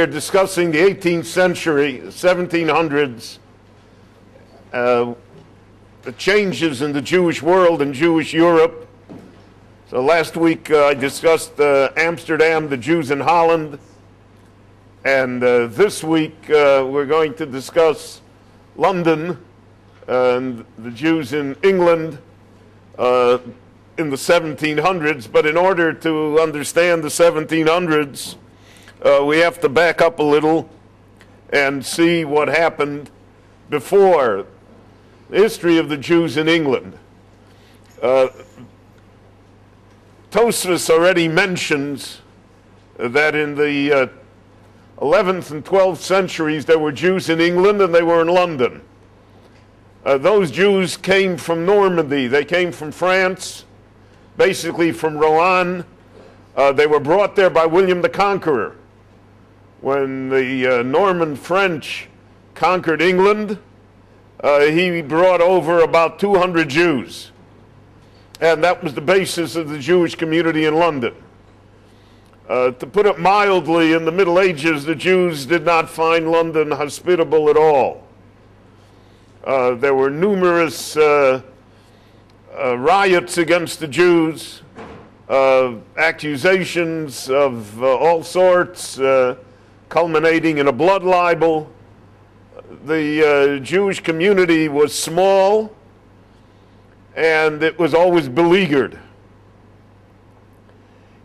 we're discussing the 18th century, 1700s, the changes in the Jewish world and Jewish Europe. So last week I discussed Amsterdam, the Jews in Holland, and this week we're going to discuss London and the Jews in England in the 1700s. But in order to understand the 1700s, we have to back up a little and see what happened before the history of the Jews in England. Tosfos already mentions that in the 11th and 12th centuries there were Jews in England and they were in London. Those Jews came from Normandy. They came from France, basically from Rouen. They were brought there by William the Conqueror. When the Norman French conquered England, he brought over about 200 Jews. And that was the basis of the Jewish community in London. To put it mildly, in the Middle Ages, the Jews did not find London hospitable at all. There were numerous riots against the Jews, accusations of all sorts, culminating in a blood libel. The Jewish community was small, and it was always beleaguered.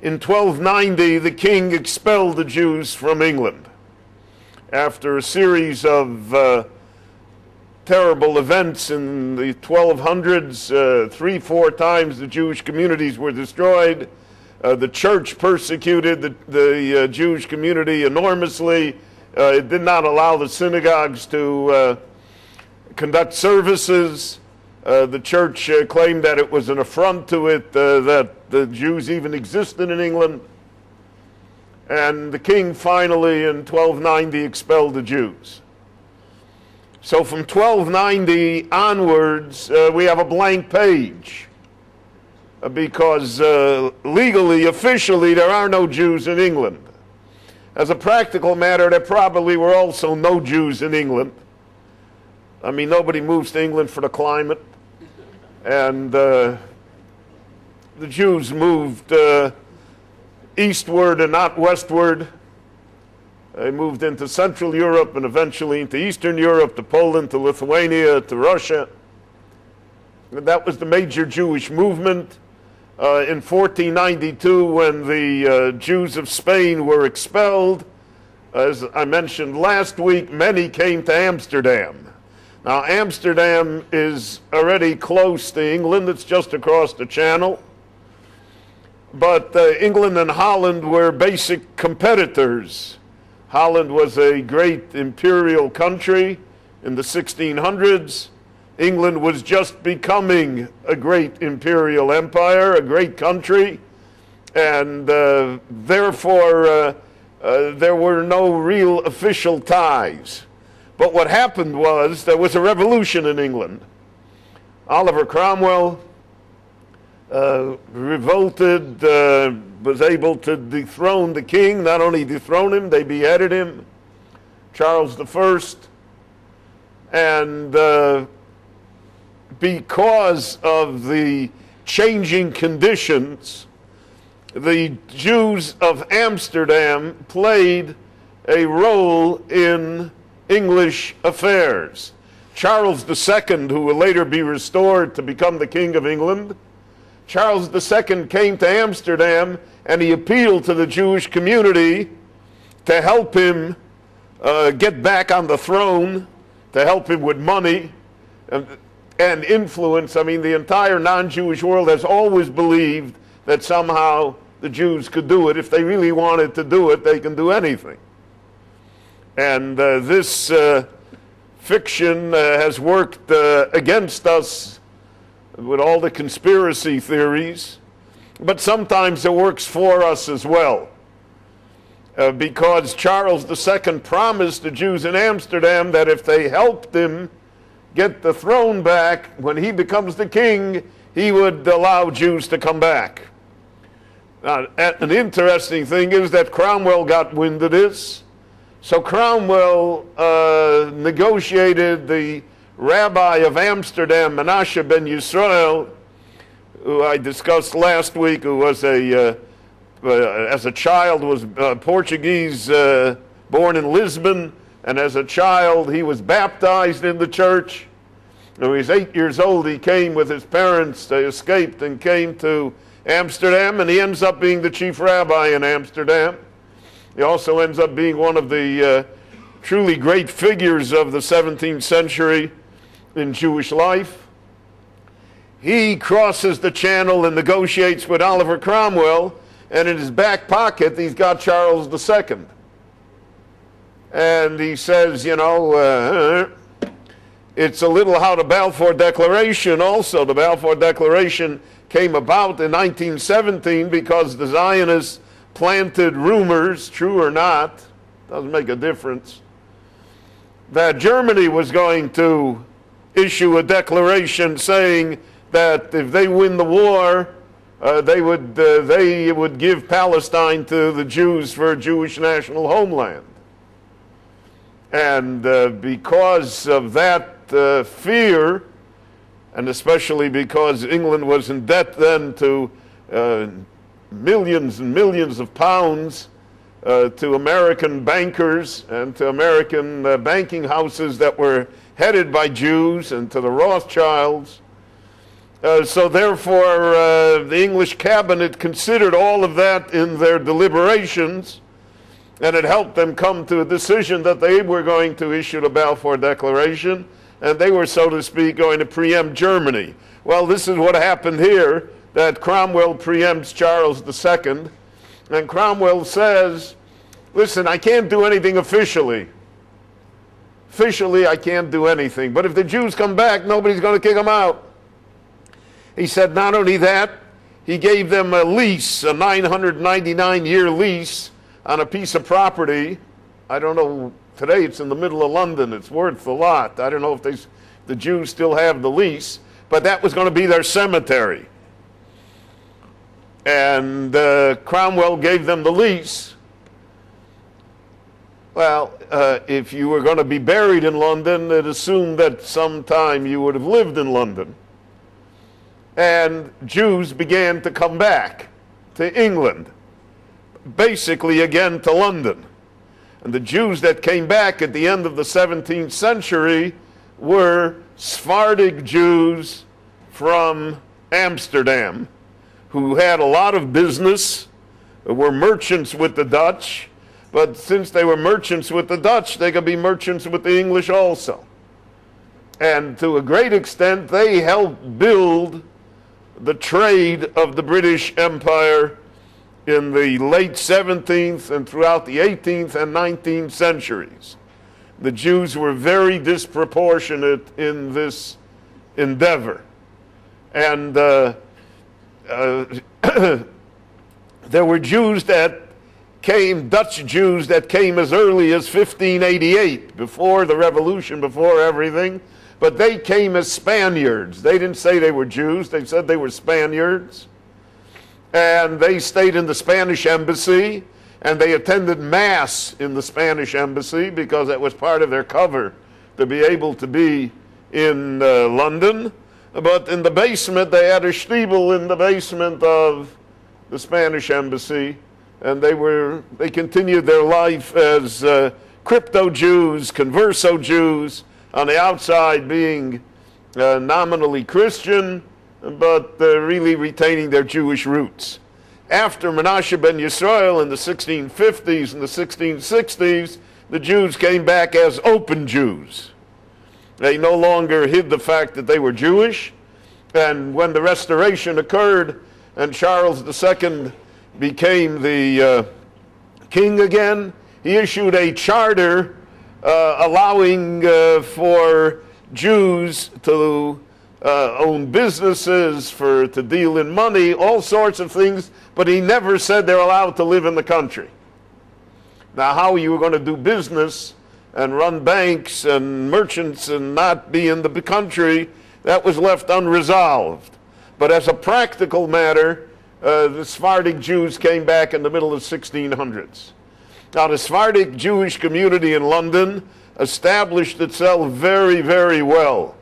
In 1290, the king expelled the Jews from England. After a series of terrible events in the 1200s, 3-4 times the Jewish communities were destroyed. The church persecuted the Jewish community enormously. It did not allow the synagogues to conduct services. The church claimed that it was an affront to it, that the Jews even existed in England. And the king finally, in 1290, expelled the Jews. So from 1290 onwards, we have a blank page. Because legally, officially, there are no Jews in England. As a practical matter, there probably were also no Jews in England. I mean, nobody moves to England for the climate. And the Jews moved eastward and not westward. They moved into Central Europe and eventually into Eastern Europe, to Poland, to Lithuania, to Russia. And that was the major Jewish movement. In 1492, when the Jews of Spain were expelled, as I mentioned last week, many came to Amsterdam. Now, Amsterdam is already close to England. It's just across the channel. But England and Holland were basic competitors. Holland was a great imperial country in the 1600s. England was just becoming a great imperial empire, a great country, and therefore there were no real official ties. But what happened was there was a revolution in England. Oliver Cromwell revolted, was able to dethrone the king. Not only dethrone him, they beheaded him, Charles I. And because of the changing conditions, the Jews of Amsterdam played a role in English affairs. Charles II, who will later be restored to become the King of England, Charles II came to Amsterdam and he appealed to the Jewish community to help him get back on the throne, to help him with money and influence. I mean, the entire non-Jewish world has always believed that somehow the Jews could do it. If they really wanted to do it, they can do anything. And this fiction has worked against us with all the conspiracy theories, but sometimes it works for us as well. Because Charles II promised the Jews in Amsterdam that if they helped him get the throne back, when he becomes the king, he would allow Jews to come back. Now, an interesting thing is that Cromwell got wind of this, So Cromwell negotiated the rabbi of Amsterdam, Menashe ben Yisrael, who I discussed last week, who was as a child was Portuguese, born in Lisbon, and as a child he was baptized in the church. When he was 8 years old, he came with his parents. They escaped and came to Amsterdam, and he ends up being the chief rabbi in Amsterdam. He also ends up being one of the truly great figures of the 17th century in Jewish life. He crosses the channel and negotiates with Oliver Cromwell, and in his back pocket he's got Charles II. And he says, you know, it's a little how the Balfour Declaration also. The Balfour Declaration came about in 1917 because the Zionists planted rumors, true or not, doesn't make a difference, that Germany was going to issue a declaration saying that if they win the war, they would give Palestine to the Jews for a Jewish national homeland. And because of that fear, and especially because England was in debt then to millions and millions of pounds to American bankers and to American banking houses that were headed by Jews, and to the Rothschilds. So therefore, the English cabinet considered all of that in their deliberations, and it helped them come to a decision that they were going to issue the Balfour Declaration, and they were, so to speak, going to preempt Germany. Well, this is what happened here, that Cromwell preempts Charles II, and Cromwell says, listen, I can't do anything officially. Officially, I can't do anything. But if the Jews come back, nobody's going to kick them out. He said not only that, he gave them a lease, a 999-year lease on a piece of property. I don't know, today it's in the middle of London. It's worth a lot. I don't know if the Jews still have the lease, but that was going to be their cemetery. And Cromwell gave them the lease. Well, if you were going to be buried in London, it assumed that sometime you would have lived in London. And Jews began to come back to England, basically again to London. And the Jews that came back at the end of the 17th century were Sephardic Jews from Amsterdam, who had a lot of business, were merchants with the Dutch. But since they were merchants with the Dutch, they could be merchants with the English also. And to a great extent, they helped build the trade of the British Empire in the late 17th and throughout the 18th and 19th centuries. The Jews were very disproportionate in this endeavor. And there were Jews that came, Dutch Jews that came as early as 1588, before the revolution, before everything, but they came as Spaniards. They didn't say they were Jews, they said they were Spaniards. And they stayed in the Spanish embassy, and they attended Mass in the Spanish embassy because that was part of their cover to be able to be in London. But in the basement, they had a stiebel in the basement of the Spanish embassy, and they continued their life as crypto-Jews, converso-Jews, on the outside being nominally Christian, but really retaining their Jewish roots. After Menashe ben Yisrael in the 1650s and the 1660s, the Jews came back as open Jews. They no longer hid the fact that they were Jewish, and when the Restoration occurred and Charles II became the king again, he issued a charter allowing for Jews to own businesses, to deal in money, all sorts of things, but he never said they're allowed to live in the country. Now, how you were going to do business and run banks and merchants and not be in the country, that was left unresolved. But as a practical matter, the Sephardic Jews came back in the middle of the 1600s. Now, the Sephardic Jewish community in London established itself very, very well.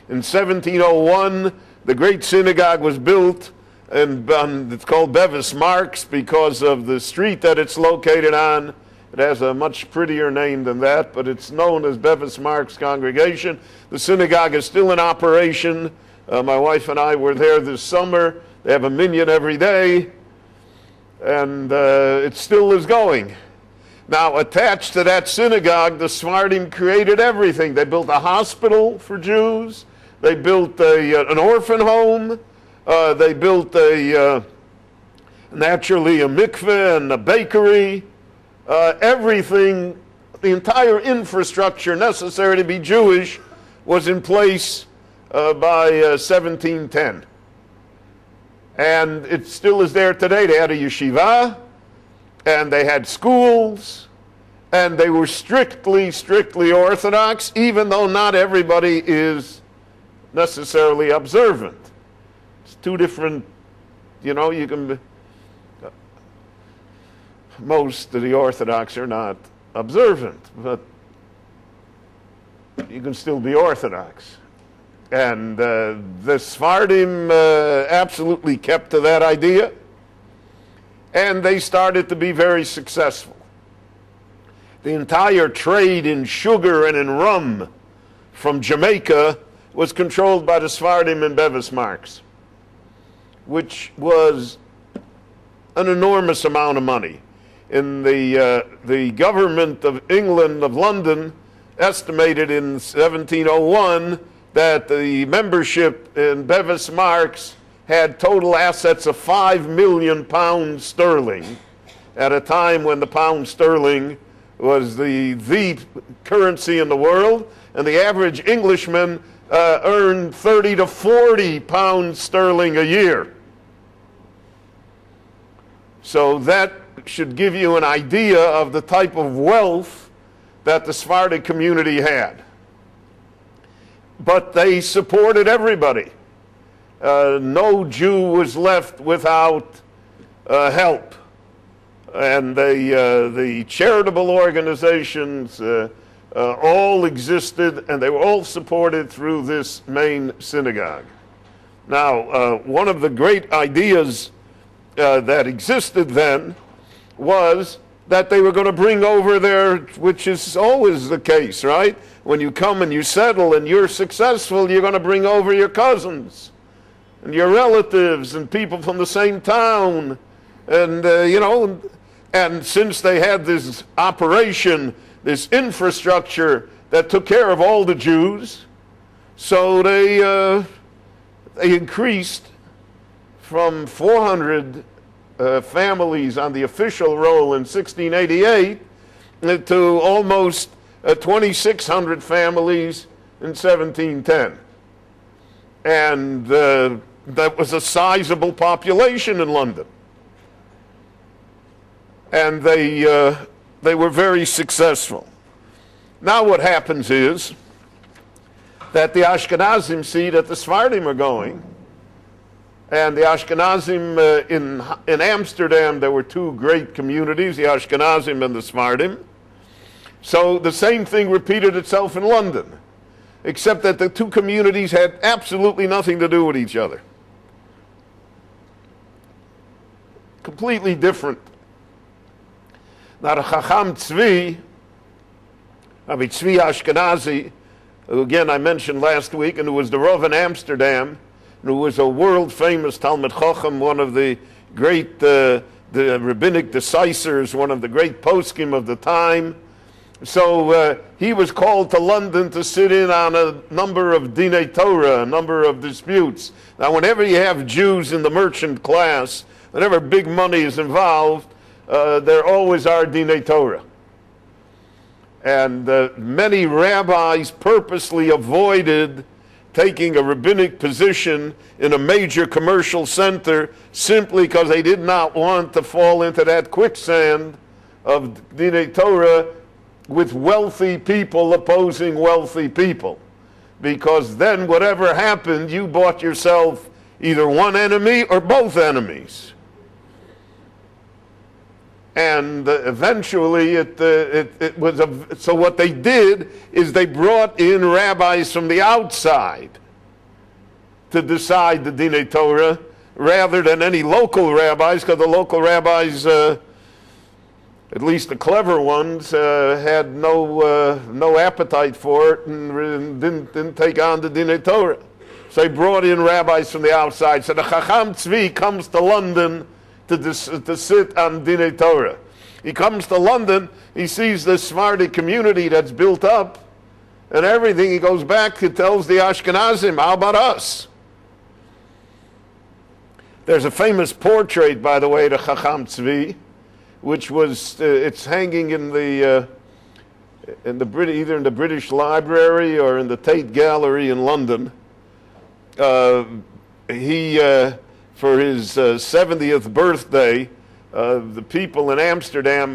In 1701, the great synagogue was built, and it's called Bevis Marks because of the street that it's located on. It has a much prettier name than that, but it's known as Bevis Marks Congregation. The synagogue is still in operation. My wife and I were there this summer. They have a minyan every day, and it still is going. Now, attached to that synagogue, the Sephardim created everything. They built a hospital for Jews. They built an orphan home. They built naturally a mikveh and a bakery. Everything, the entire infrastructure necessary to be Jewish was in place by 1710. And it still is there today. They had a yeshiva, and they had schools, and they were strictly Orthodox, even though not everybody is necessarily observant. It's two different, you can, most of the Orthodox are not observant, but you can still be Orthodox. And the Sephardim absolutely kept to that idea, and they started to be very successful. The entire trade in sugar and in rum from Jamaica was controlled by the Sephardim in Bevis Marks, which was an enormous amount of money. In the government of England, of London, estimated in 1701 that the membership in Bevis Marks had total assets of £5 million sterling at a time when the pound sterling was the currency in the world, and the average Englishman earned 30 to 40 pounds sterling a year. So that should give you an idea of the type of wealth that the Sephardic community had. But they supported everybody. No Jew was left without help. And the charitable organizations all existed, and they were all supported through this main synagogue. Now, one of the great ideas that existed then was that they were going to bring over their, which is always the case, right? When you come and you settle and you're successful, you're going to bring over your cousins and your relatives and people from the same town. And, and since they had this operation, this infrastructure that took care of all the Jews, so they increased from 400 families on the official roll in 1688 to almost 2,600 families in 1710. And that was a sizable population in London. And they were very successful. Now what happens is that the Ashkenazim see that the Sephardim are going, and the Ashkenazim in Amsterdam, there were two great communities, the Ashkenazim and the Sephardim. So the same thing repeated itself in London, except that the two communities had absolutely nothing to do with each other. Completely different. Now the Chacham Tzvi, Rabbi Tzvi Ashkenazi, who again I mentioned last week, and who was the Rav in Amsterdam, and who was a world-famous Talmid Chacham, one of the great the rabbinic decisors, one of the great poskim of the time. So he was called to London to sit in on a number of Dinei Torah, a number of disputes. Now, whenever you have Jews in the merchant class, whenever big money is involved, there always are Dinei Torah. And many rabbis purposely avoided taking a rabbinic position in a major commercial center simply because they did not want to fall into that quicksand of Dinei Torah with wealthy people opposing wealthy people. Because then whatever happened, you bought yourself either one enemy or both enemies. And eventually it was so what they did is they brought in rabbis from the outside to decide the Dinei Torah rather than any local rabbis, because the local rabbis, at least the clever ones, had no appetite for it and didn't take on the Dinei Torah. So they brought in rabbis from the outside. So the Chacham Tzvi comes to London to sit on Dinei Torah. He comes to London, he sees this Sephardic community that's built up and everything. He goes back, he tells the Ashkenazim, how about us? There's a famous portrait, by the way, of Chacham Tzvi, which was, it's hanging in the either in the British Library or in the Tate Gallery in London. For his 70th birthday, the people in Amsterdam